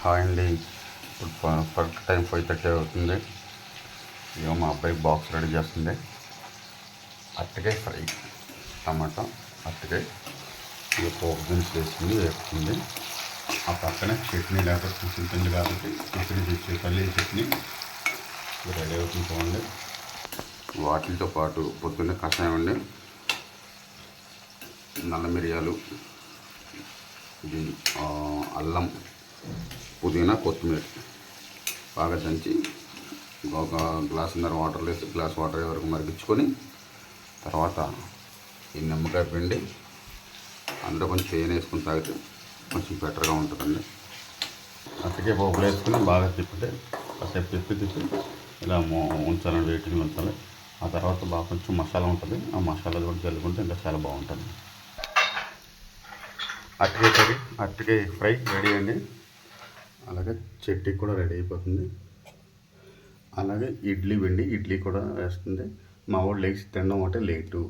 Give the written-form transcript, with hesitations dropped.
Hi అండి. ఇప్పుడు correct time 5:30 అవుతుంది. ఇక మా అబ్బాయి బాక్స్ రెడీ చేస్తుంది. అరటికాయ ఫ్రై, టమాటా, అరటికాయ ఇక పోపు దినుసులు వేసుకుని వేస్తుంది. ఆ పక్కన చట్నీ లేకపోతే టిఫిన్ కాబట్టి టిఫిన్ తెచ్చి పల్లీ చట్నీ రెడీ అవుతుంది. చూడండి, వాటితో పాటు పొద్దున్నే కషాయం అండి, నల్ల మిరియాలు, ఇది అల్లం, పుదీనా, కొత్తిమీర బాగా దంచి ఒక గ్లాసున్నర వాటర్ వేసి గ్లాస్ వాటర్ వరకు మరిగించుకొని తర్వాత ఈ నిమ్మకాయ పిండి అందులో కొంచెం తేనె వేసుకుని తాగితే కొంచెం బెటర్గా ఉంటుందండి. అట్టకే పోపులు వేసుకుని బాగా తిప్పితే కాసేపు తిప్పి ఇలా ఉంచాలని వెయిటింగ్ ఉంచాలి. ఆ తర్వాత బాగా కొంచెం మసాలా ఉంటుంది, ఆ మసాలా కూడా చల్లుకుంటే ఇంకా చాలా బాగుంటుంది. అరటికాయ ఫ్రై రెడీ అండి. అలాగే చట్నీ కూడా రెడీ అయిపోతుంది. అలాగే ఇడ్లీ కూడా వేస్తుంది. మా వాడు లేచి తినడం ఒకటే లేటు.